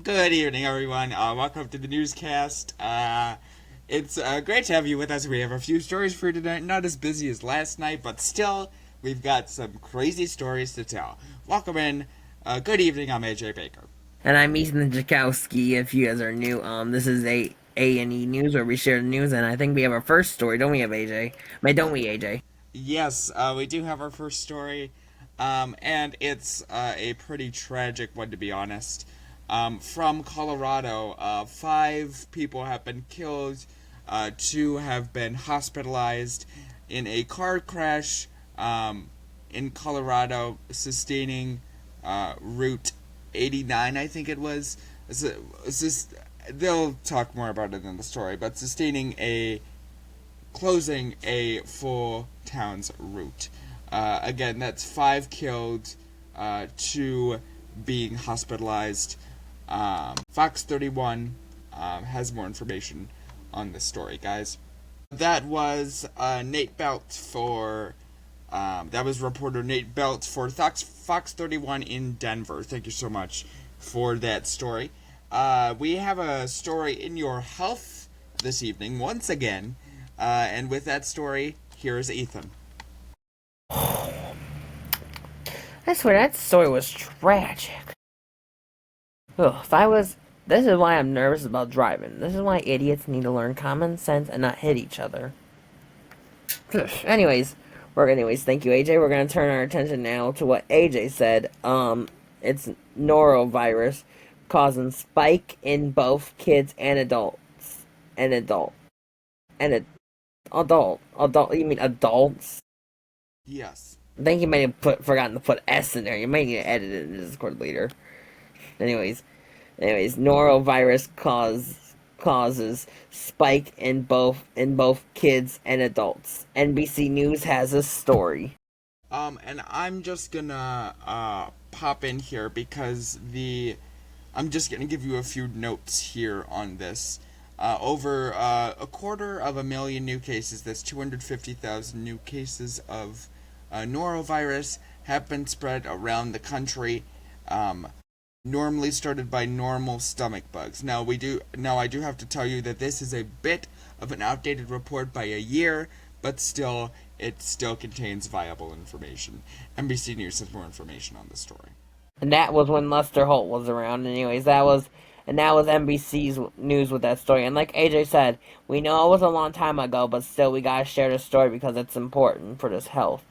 Good evening, everyone. Welcome to the newscast. It's great to have you with us. We have a few stories for you tonight. Not as busy as last night, but still, we've got some crazy stories to tell. Welcome in. Good evening. I'm AJ Baker. And I'm Ethan Jakowski. If you guys are new, this is A&E News where we share the news, and I think we have our first story, don't we? Have AJ? Wait, don't we, AJ? Yes, we do have our first story, and it's a pretty tragic one, to be honest. From Colorado, five people have been killed, two have been hospitalized in a car crash in Colorado, sustaining Route 89, I think it was. They'll talk more about it in the story, but sustaining a closing a full town's route. Again, that's five killed, two being hospitalized. Fox 31 has more information on this story, guys. That was Nate Belt for. That was reporter Nate Belt for Fox 31 in Denver. Thank you so much for that story. We have a story in your health this evening, once again. And with that story, here is Ethan. I swear that story was tragic. Ugh, if I was, this is why I'm nervous about driving. This is why idiots need to learn common sense and not hit each other. Anyways, thank you, AJ. We're gonna turn our attention now to what AJ said. It's norovirus causing spike in both kids and adults, and adult. You mean adults? Yes. I think you might have forgotten to put S in there. You might need to edit it in the Discord later. Anyways, norovirus causes spike in both kids and adults. NBC News has a story. And I'm just gonna pop in here because I'm just gonna give you a few notes here on this. Over a quarter of a million new cases, that's 250,000 new cases of norovirus, have been spread around the country. Normally started by normal stomach bugs. Now I do have to tell you that this is a bit of an outdated report by a year, but still it still contains viable information. NBC News has more information on the story. And that was when Lester Holt was around. That was NBC's news with that story. And like AJ said, we know it was a long time ago, but still we gotta share the story because it's important for this health.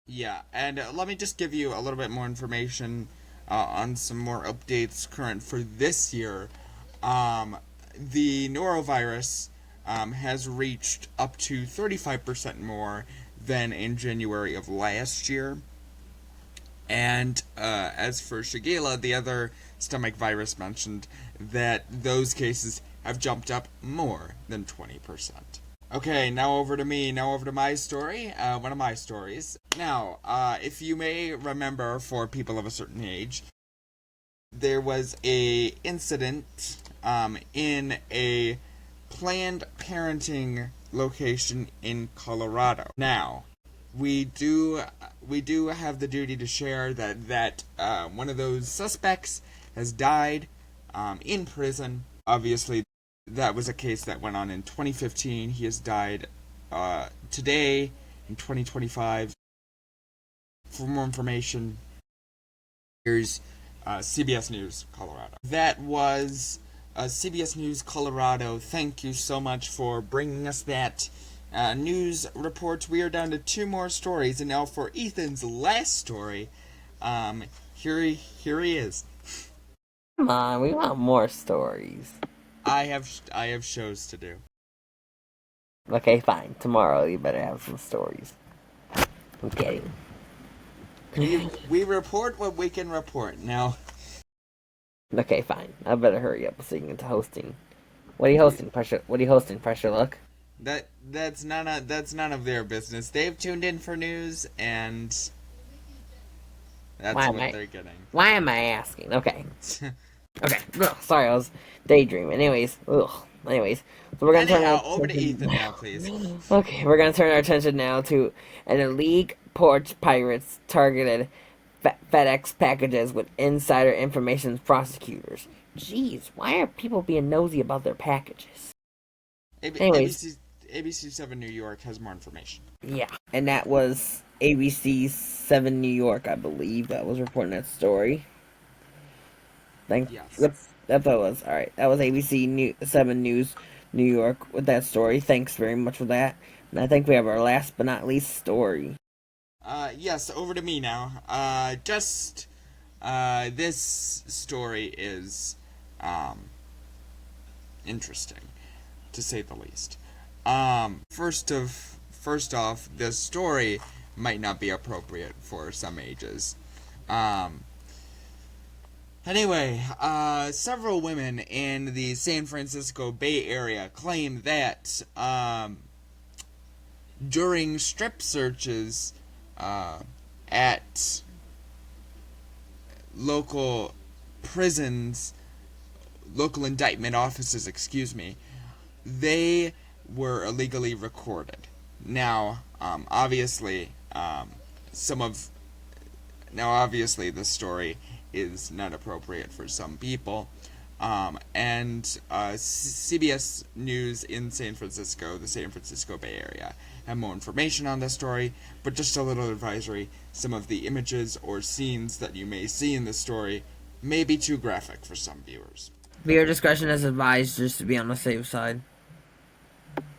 Yeah, and let me just give you a little bit more information on some more updates current for this year. The norovirus has reached up to 35% more than in January of last year. And as for Shigella, the other stomach virus, mentioned that those cases have jumped up more than 20%. Okay, now over to me. Now over to my story. One of my stories. Now, if you may remember, for people of a certain age, there was a incident in a Planned Parenting location in Colorado. Now, we do have the duty to share that one of those suspects has died in prison. Obviously, that was a case that went on in 2015. He has died today in 2025. For more information, here's CBS News Colorado. That was CBS News Colorado. Thank you so much for bringing us that news report. We are down to two more stories, and now for Ethan's last story, here he is. Come on, we want more stories. I have shows to do. Okay, fine. Tomorrow you better have some stories. I'm kidding. We report what we can report. Now, Okay, fine. I better hurry up so you can get to hosting. What are you hosting? Pressure. What are you hosting? Pressure luck. that's none of their business. They've tuned in for news, and Why that's am what I? they're getting. Why am I asking? Okay. Okay. Ugh, sorry, I was daydreaming. Anyways, so we're gonna turn our Anyhow, over to attention. Ethan now, please. Okay, we're gonna turn our attention now to an league porch pirates targeted FedEx packages with insider information prosecutors. Jeez, why are people being nosy about their packages? Anyways, ABC ABC 7 New York has more information. yeah, and that was ABC 7 New York, I believe, that was reporting that story. Thank. Yes. Yep, that's what it was. All right, that was ABC 7 News New York with that story. Thanks very much for that. And I think we have our last but not least story. Yes, over to me now. This story is, um, interesting, to say the least. First off, this story might not be appropriate for some ages. Um, Anyway, several women in the San Francisco Bay Area claim that during strip searches uh, at local prisons, local indictment offices, excuse me, they were illegally recorded. Now, some of obviously, this story is not appropriate for some people. And CBS News in San Francisco, the San Francisco Bay Area, have more information on this story, but just a little advisory. Some of the images or scenes that you may see in this story may be too graphic for some viewers. Viewer discretion is advised, just to be on the safe side.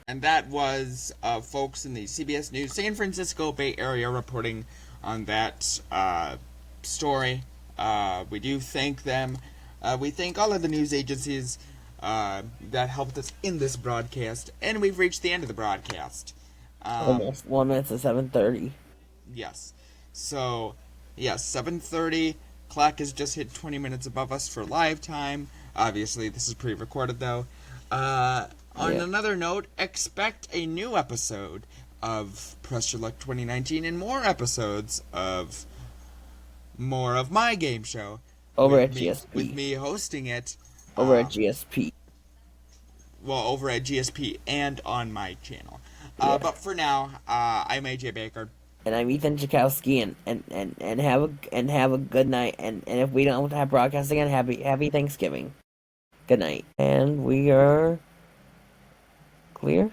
And that was folks in the CBS News San Francisco Bay Area reporting on that story. We do thank them. We thank all of the news agencies that helped us in this broadcast, and we've reached the end of the broadcast. Almost 1 minute to 7:30. Yes. So, yes, 7:30. Clock has just hit 20 minutes above us for live time. Obviously, this is pre-recorded though. On another note, expect a new episode of Press Your Luck 2019 and more episodes of more of my game show Over at with GSP. me hosting it. Over at GSP. Well, over at GSP and on my channel. Yeah. But for now, I'm AJ Baker. And I'm Ethan Chakowski, and have a good night. And if we don't have broadcast again, happy Thanksgiving. Good night. And we are clear.